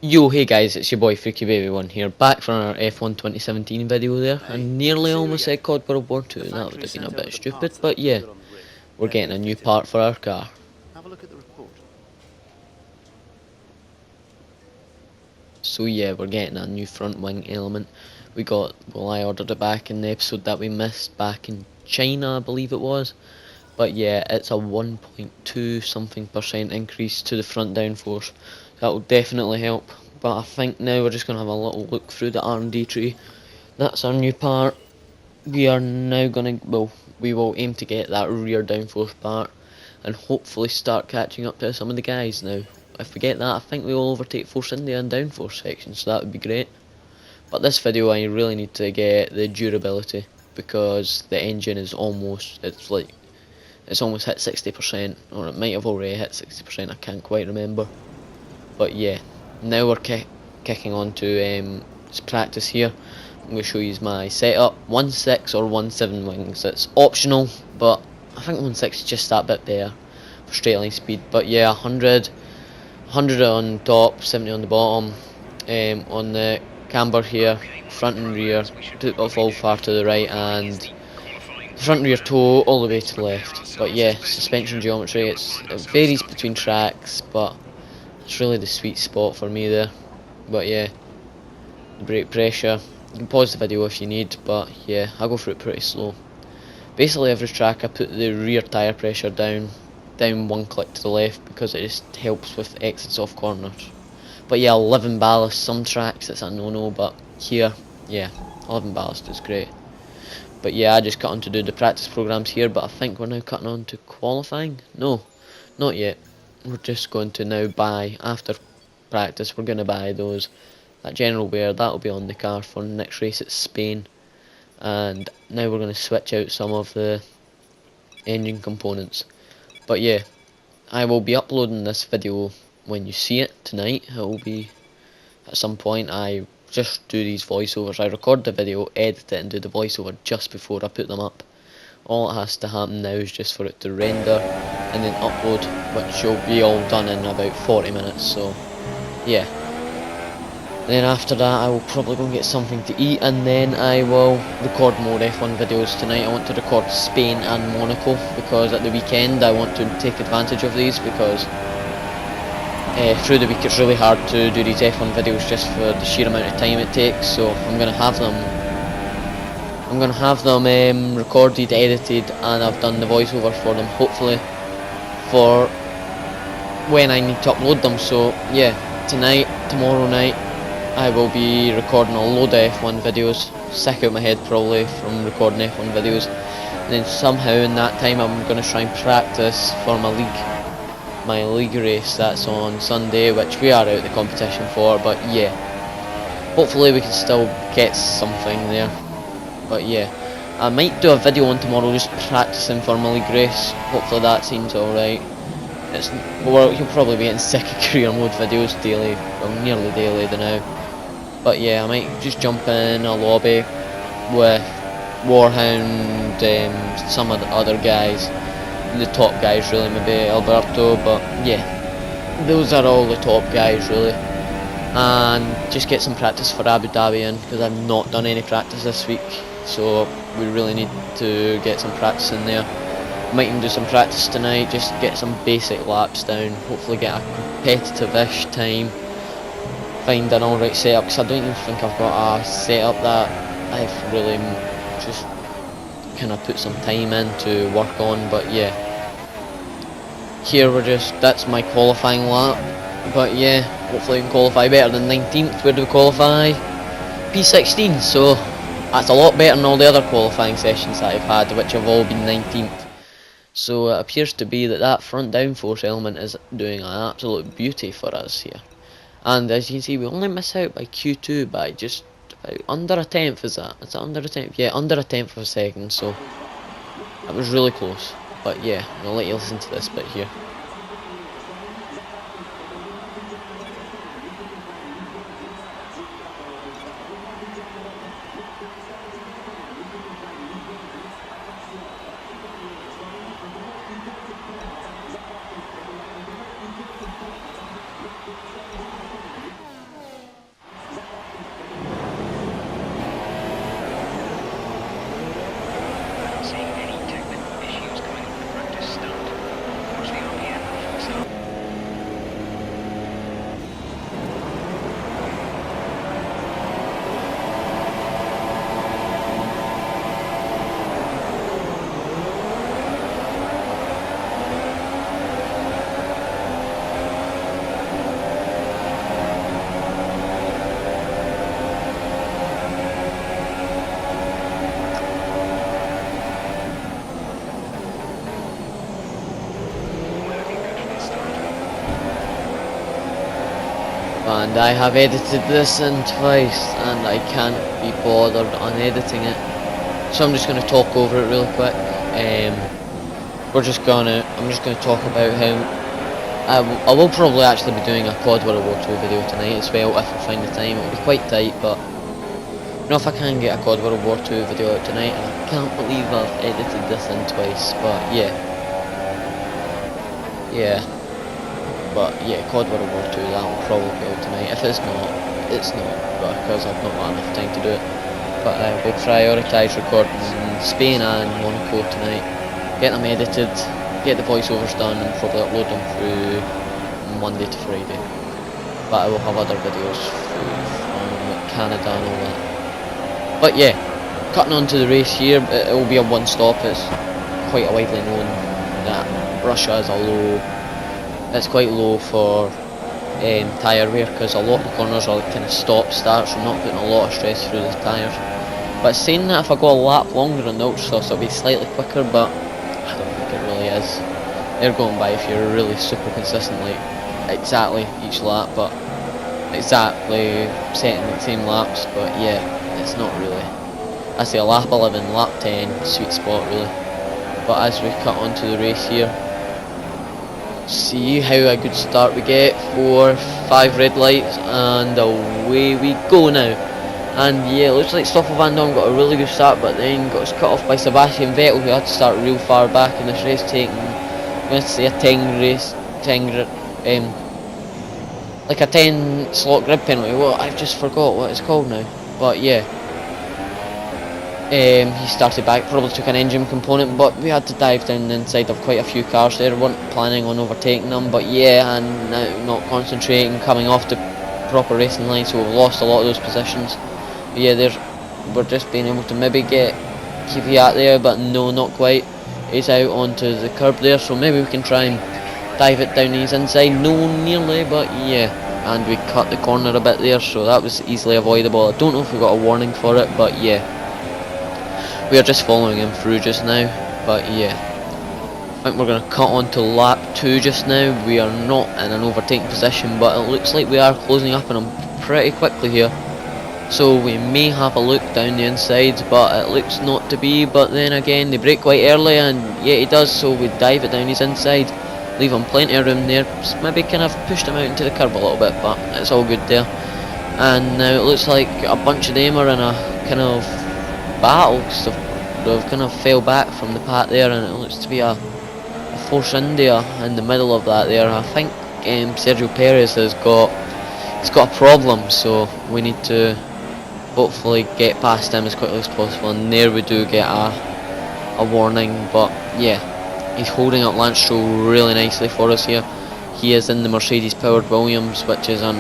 Yo, hey guys, it's your boy Freaky Baby One here, back from our F1 2017 video there. I nearly almost said COD World War 2, that would have been a bit stupid, but yeah, we're getting a new part for our car. Have a look at the report. So yeah, we're getting a new front wing element. I ordered it back in the episode that we missed back in China, I believe it was. But yeah, it's a 1.2 something % increase to the front downforce. That will definitely help. But I think now we're just going to have a little look through the R&D tree. That's our new part. We are now going to, well, we will aim to get that rear downforce part and hopefully start catching up to some of the guys now. If we get that, I think we will overtake Force India in downforce section, so that would be great. But this video I really need to get the durability, because the engine is almost, it's almost hit 60%, or it might have already hit 60%, I can't quite remember. But yeah, now we're kicking on to practice here. I'm going to show you my setup, 1.6 or 1.7 wings. It's optional, but I think 1.6 is just that bit there for straight line speed. But yeah, 100 on top, 70 on the bottom. On the camber here, front and rear, put off all far to the right, and front and rear toe all the way to the left. But yeah, suspension geometry, it varies between tracks, but it's really the sweet spot for me there. But yeah, brake pressure, you can pause the video if you need, but yeah, I'll go through it pretty slow. Basically every track I put the rear tyre pressure down one click to the left, because it just helps with exits off corners. But yeah, 11 ballast, some tracks it's a no-no, but here, yeah, 11 ballast is great. But yeah, I just cut on to do the practice programs here, but I think we're now cutting on to qualifying? No, not yet. We're just going to now buy, after practice, we're going to buy that general wear, that'll be on the car for the next race at Spain. And now we're going to switch out some of the engine components. But yeah, I will be uploading this video when you see it tonight. It will be at some point. I just do these voiceovers. I record the video, edit it and do the voiceover just before I put them up. All it has to happen now is just for it to render and then upload, which will be all done in about 40 minutes, so yeah. Then after that I will probably go and get something to eat, and then I will record more F1 videos tonight. I want to record Spain and Monaco, because at the weekend I want to take advantage of these, because through the week it's really hard to do these F1 videos just for the sheer amount of time it takes. So I'm going to have them recorded, edited, and I've done the voiceover for them, hopefully for when I need to upload them. So yeah, tomorrow night I will be recording a load of F1 videos, sick out my head probably from recording F1 videos, and then somehow in that time I'm going to try and practice for my league race that's on Sunday, which we are out the competition for. But yeah, hopefully we can still get something there. But yeah, I might do a video on tomorrow just practicing for my league race. Hopefully that seems alright. You'll probably be getting sick of career mode videos daily, well, nearly daily now. But yeah, I might just jump in a lobby with Warhound, some of the other guys, the top guys really, maybe Alberto, but yeah, those are all the top guys really, and just get some practice for Abu Dhabi in, because I've not done any practice this week, so we really need to get some practice in there. Might even do some practice tonight, just get some basic laps down, hopefully get a competitive-ish time, find an alright setup, because I don't even think I've got a setup that I've really just kind of put some time in to work on. But yeah, here that's my qualifying lap. But yeah, hopefully we can qualify better than 19th. Where do we qualify? P16, so that's a lot better than all the other qualifying sessions that I've had, which have all been 19th. So it appears to be that front downforce element is doing an absolute beauty for us here. And as you can see, we only miss out by Q2 by just about under a tenth. Is that under a tenth? Yeah, under a tenth of a second, so that was really close. But yeah, I'll let you listen to this bit here. and I have edited this in twice, and I can't be bothered on editing it, so I'm just going to talk over it really quick. I'm just going to talk about how I will probably actually be doing a Quad World War 2 video tonight as well if I find the time. It'll be quite tight, but you know, if I can get a Quad World War 2 video out tonight, and I can't believe I've edited this in twice, but yeah. Quad World War 2, that'll probably be out tonight. If it's not, it's not, because I've not got enough time to do it. But I will prioritise recording Spain and Monaco tonight, get them edited, get the voiceovers done, and probably upload them through Monday to Friday. But I will have other videos from Canada and all that. But yeah, cutting on to the race here, it will be a one-stop. It's quite widely known that Russia is it's quite low for tyre wear, because a lot of the corners are kind of stop-start, so not putting a lot of stress through the tyres. But saying that, if I go a lap longer on the ultra-softs, it'll be slightly quicker, but I don't think it really is. They're going by if you're really super consistent, like exactly each lap, but exactly setting the same laps, but yeah, it's not really. I say a lap 11, lap 10, sweet spot really. But as we cut onto the race here, see how a good start we get. 4, 5 red lights, and away we go now. And yeah, it looks like Stoffel Van Dorn got a really good start, but then got cut off by Sebastian Vettel, who had to start real far back in this race, taking, I'm going to say, a 10 slot grid penalty. Well, I've just forgot what it's called now, but yeah. He started back, probably took an engine component, but we had to dive down the inside of quite a few cars there. Weren't planning on overtaking them, but yeah, and now not concentrating, coming off the proper racing line, so we've lost a lot of those positions. But yeah, we're just being able to maybe get Kvyat there, but no, not quite. He's out onto the curb there, so maybe we can try and dive it down his inside. No, nearly, but yeah. And we cut the corner a bit there, so that was easily avoidable. I don't know if we got a warning for it, but yeah. We are just following him through just now, but yeah. I think we're going to cut on to lap 2 just now. We are not in an overtaking position, but it looks like we are closing up on him pretty quickly here. So we may have a look down the inside, but it looks not to be. But then again, they brake quite early, and yeah, he does, so we dive it down his inside. Leave him plenty of room there. Just maybe kind of pushed him out into the curb a little bit, but it's all good there. And now it looks like a bunch of them are in a kind of battle, so they've kind of fell back from the pack there, and it looks to be a Force India in the middle of that there. I think Sergio Perez has got a problem, so we need to hopefully get past him as quickly as possible. And there we do get a warning, but yeah, he's holding up Lance Stroll really nicely for us here. He is in the Mercedes powered Williams, which is an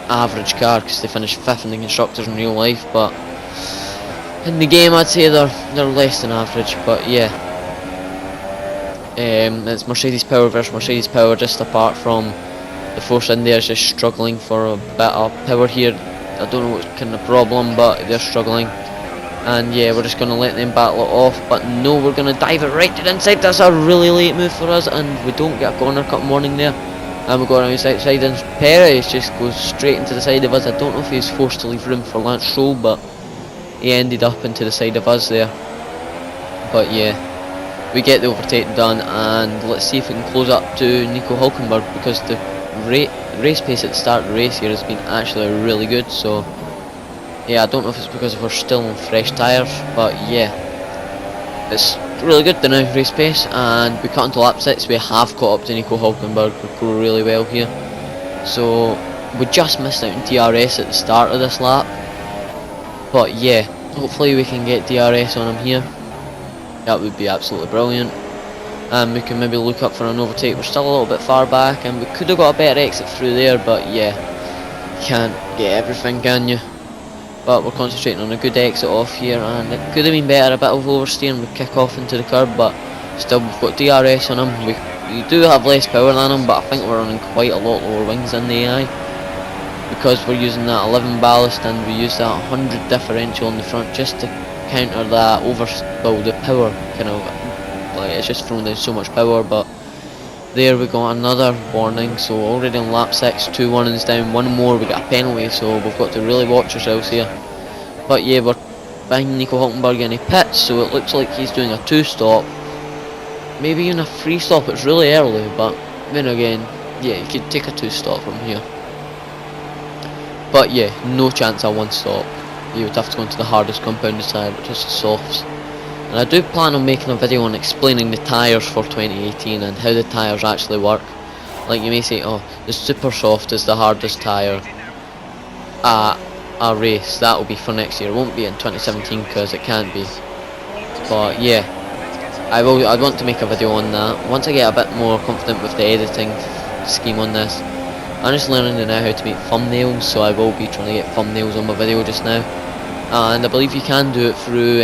average car because they finished 5th in the constructors in real life, but in the game I'd say they're less than average. But yeah, it's Mercedes power versus Mercedes power, just apart from the Force India is just struggling for a bit of power here. I don't know what kind of problem, but they're struggling. And yeah, we're just going to let them battle it off, but no, we're going to dive it right to the inside. That's a really late move for us, and we don't get a corner cut warning there. And we go around the outside, and Perez just goes straight into the side of us. I don't know if he was forced to leave room for Lance Stroll, but he ended up into the side of us there. But yeah, we get the overtake done, and let's see if we can close up to Nico Hülkenberg, because the race pace at the start of the race here has been actually really good. So yeah, I don't know if it's because we're still on fresh tyres, but yeah, it's really good the now race pace. And we cut into lap 6, we have caught up to Nico Hülkenberg. We go really well here, so we just missed out on DRS at the start of this lap. But yeah, hopefully we can get DRS on him here. That would be absolutely brilliant. And we can maybe look up for an overtake. We're still a little bit far back, and we could have got a better exit through there, but yeah, you can't get everything, can you? But we're concentrating on a good exit off here, and it could have been better, a bit of oversteering. We kick off into the curb, but still we've got DRS on him. We do have less power than him, but I think we're running quite a lot lower wings than the AI, because we're using that 11 ballast, and we use that 100 differential in the front just to counter that the power kind of, like, it's just throwing down so much power. But There we got another warning, so already on lap 6, 2 warnings down, one more, we got a penalty, so we've got to really watch ourselves here. But yeah, we're behind Nico Hulkenberg and he pits, so it looks like he's doing a 2-stop. Maybe even a 3-stop, it's really early, but then again, yeah, you could take a 2-stop from here. But yeah, no chance of 1-stop. You would have to go into the hardest compounded tyre, which is the softs. And I do plan on making a video on explaining the tyres for 2018 and how the tyres actually work. Like you may say, oh, the super soft is the hardest tyre at a race. That will be for next year. It won't be in 2017 because it can't be. But yeah, I want to make a video on that once I get a bit more confident with the editing scheme on this. I'm just learning now how to make thumbnails, so I will be trying to get thumbnails on my video just now. And I believe you can do it through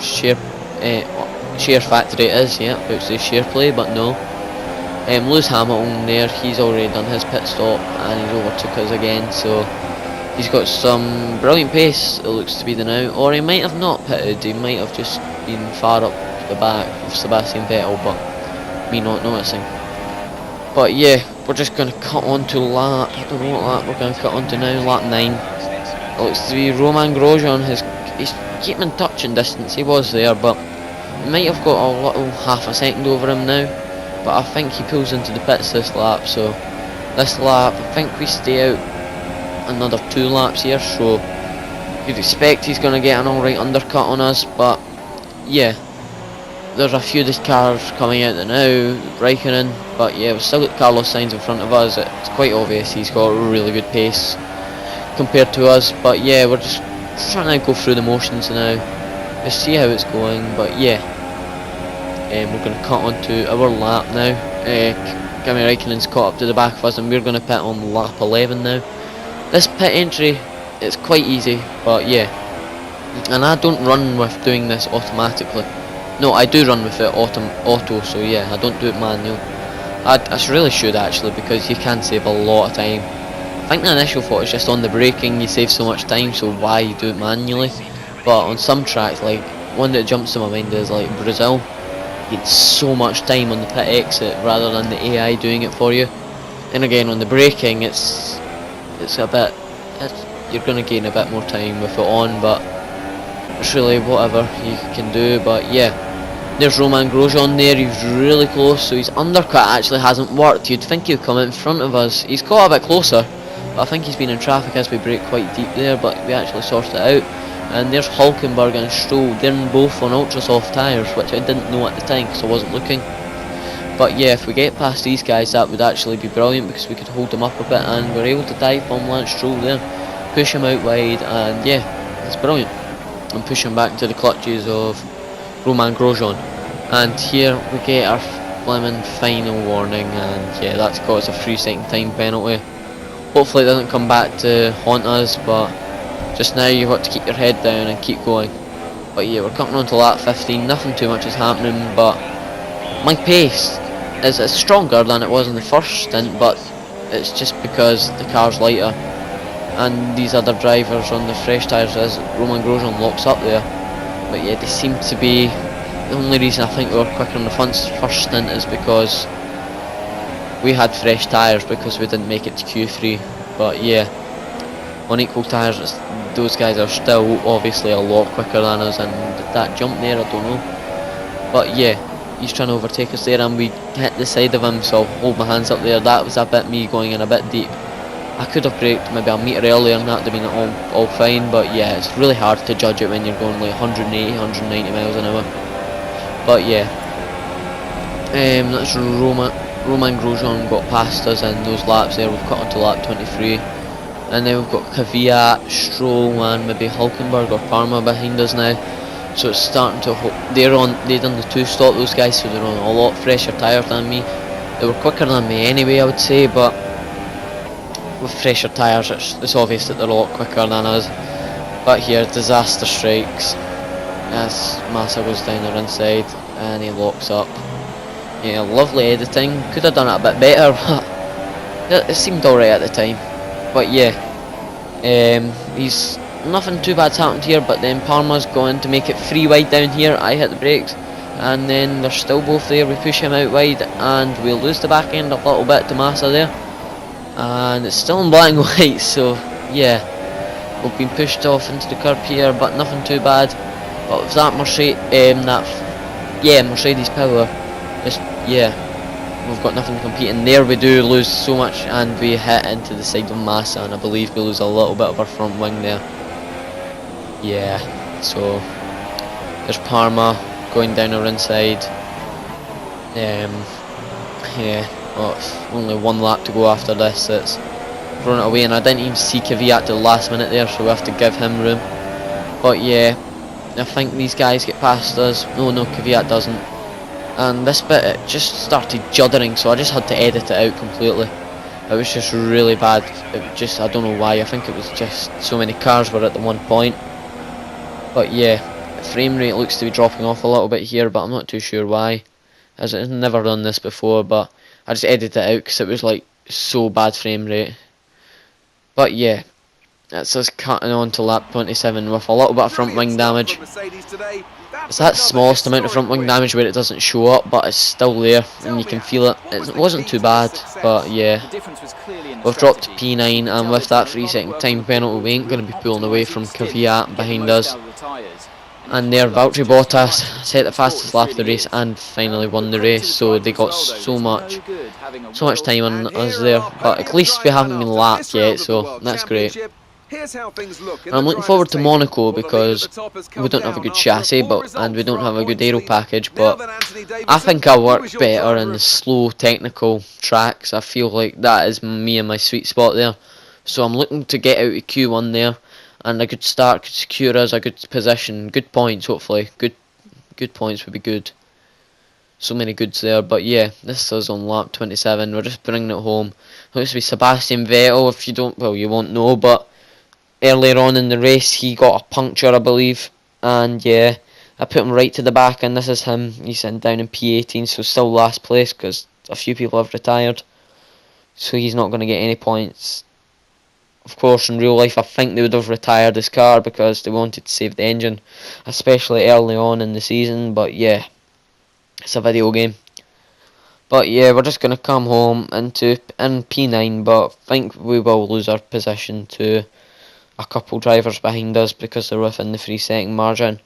SHAREfactory. It is, yeah, about to say SharePlay, but no. Lewis Hamilton there, he's already done his pit stop and he's overtook us again, so he's got some brilliant pace, it looks to be the now. Or he might have not pitted, he might have just been far up the back of Sebastian Vettel, but me not noticing. But yeah, we're just going to cut on to lap, I don't know what lap we're going to cut on to now, lap 9. It looks to be Romain Grosjean, he's keeping in touching distance, he was there, but he might have got a little half a second over him now. But I think he pulls into the pits this lap, so this lap, I think we stay out another 2 laps here, so you'd expect he's going to get an alright undercut on us, but yeah, there's a few of these cars coming out now, Raikkonen, but yeah, we've still got Carlos Sainz in front of us. It's quite obvious he's got a really good pace compared to us, but yeah, we're just trying to go through the motions now, let's see how it's going, but yeah. We're going to cut on to our lap now. Kimi Raikkonen's caught up to the back of us and we're going to pit on lap 11 now. This pit entry, it's quite easy, but yeah. And I don't run with doing this automatically. No, I do run with it auto, so yeah, I don't do it manual. I really should actually, because you can save a lot of time. I think the initial thought is just on the braking, you save so much time, so why do it manually? But on some tracks, like one that jumps to my mind is like Brazil. It's so much time on the pit exit rather than the AI doing it for you. And again, on the braking, it's a bit, you're going to gain a bit more time with it on, but it's really whatever you can do. But yeah, there's Romain Grosjean there, he's really close, so his undercut actually hasn't worked. You'd think he'd come in front of us. He's got a bit closer, but I think he's been in traffic as we brake quite deep there, but we actually sorted it out. And there's Hulkenberg and Stroll, they're both on ultra soft tyres, which I didn't know at the time because I wasn't looking. But yeah, if we get past these guys, that would actually be brilliant because we could hold them up a bit, and we're able to dive bomb Lance Stroll there, push him out wide, and yeah, it's brilliant. And push him back into the clutches of Romain Grosjean. And here we get our flaming final warning, and yeah, that's caused a 3-second time penalty. Hopefully it doesn't come back to haunt us, but just now you've got to keep your head down and keep going. But yeah, we're coming on to lap 15, nothing too much is happening, but my pace is stronger than it was in the first stint, but it's just because the car's lighter and these other drivers on the fresh tyres, as Romain Grosjean locks up there. But yeah, they seem to be, the only reason I think we were quicker in the first stint is because we had fresh tyres because we didn't make it to Q3. But yeah, on equal tyres, those guys are still obviously a lot quicker than us, and that jump there, I don't know. But yeah, he's trying to overtake us there and we hit the side of him, so I'll hold my hands up there. That was a bit me going in a bit deep. I could have braked maybe a metre earlier and that would have been all fine, but yeah, it's really hard to judge it when you're going like 180, 190 miles an hour. But yeah, that's Romain Grosjean got past us in those laps there. We've cut onto lap 23. And then we've got Kvyat, Stroll and maybe Hulkenberg or Parma behind us now. So it's starting to, they done the 2-stop, those guys, so they're on a lot fresher tyres than me. They were quicker than me anyway, I would say, but with fresher tyres it's obvious that they're a lot quicker than us. But here, disaster strikes as Massa goes down the inside and he locks up. Yeah, lovely editing, could have done it a bit better, but it seemed alright at the time. But yeah, nothing too bad's happened here, but then Parma's going to make it 3 wide down here. I hit the brakes, and then they're still both there. We push him out wide, and we lose the back end a little bit to Massa there, and it's still in black and white. So yeah, we've been pushed off into the curb here, but nothing too bad. But with that Mercedes power, just we've got nothing to compete in. There we do lose so much, and we hit into the side of Massa, and I believe we lose a little bit of our front wing there. Yeah, so there's Parma going down our inside. Yeah, well, it's only one lap to go after this. It's thrown it away, and I didn't even see Kvyat till the last minute there, so we have to give him room. But yeah, I think these guys get past us. No, Kvyat doesn't. And this bit, it just started juddering, so I just had to edit it out completely. It was just really bad. I don't know why. I think it was just so many cars were at the one point. But yeah, the frame rate looks to be dropping off a little bit here, but I'm not too sure why, as I've never done this before. But I just edited it out because it was like so bad frame rate. But yeah, that's us cutting on to lap 27 with a little bit of front wing damage. It's that smallest amount of front wing damage where it doesn't show up, but it's still there and you can feel it. It wasn't too bad, but yeah. We've dropped to P9, and with that 3-second time penalty, we ain't going to be pulling away from Kvyat behind us. And there, Valtteri Bottas set the fastest lap of the race and finally won the race, so they got so much time on us there. But at least we haven't been lapped yet, so that's great. And I'm looking forward to Monaco because we don't have a good chassis, and we don't have a good aero package, but I think I work better in the slow technical tracks. I feel like that is me and my sweet spot there. So I'm looking to get out of Q1 there, and a good start could secure us a good position, good points hopefully. Good points would be good. So many goods there, but yeah, this is on lap 27. We're just bringing it home. Looks to be Sebastian Vettel. If you don't, well, you won't know, but earlier on in the race he got a puncture, I believe, and yeah, I put him right to the back, and this is him. He's sitting down in P18, so still last place because a few people have retired, so he's not going to get any points. Of course, in real life I think they would have retired this car because they wanted to save the engine, especially early on in the season, but yeah, it's a video game. But yeah, we're just going to come home in P9, but I think we will lose our position to a couple drivers behind us because they're within the 3-second margin.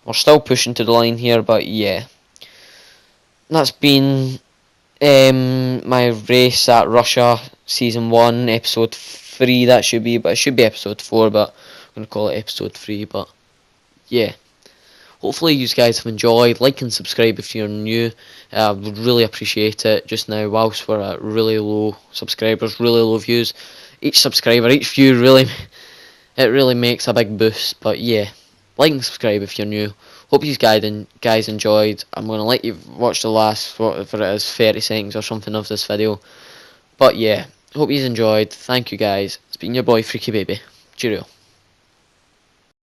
We're still pushing to the line here, but yeah, that's been my race at Russia season 1 episode 3. That should be, but it should be episode 4, but I'm going to call it episode 3. But yeah, hopefully you guys have enjoyed. Like and subscribe if you're new. I would really appreciate it. Just now, whilst we're at really low subscribers, really low views, each subscriber, each view really makes a big boost. But yeah, like and subscribe if you're new. Hope you guys enjoyed. I'm going to let you watch the last, whatever it is, 30 seconds or something of this video. But yeah, hope you enjoyed. Thank you guys. It's been your boy Freaky Baby. Cheerio.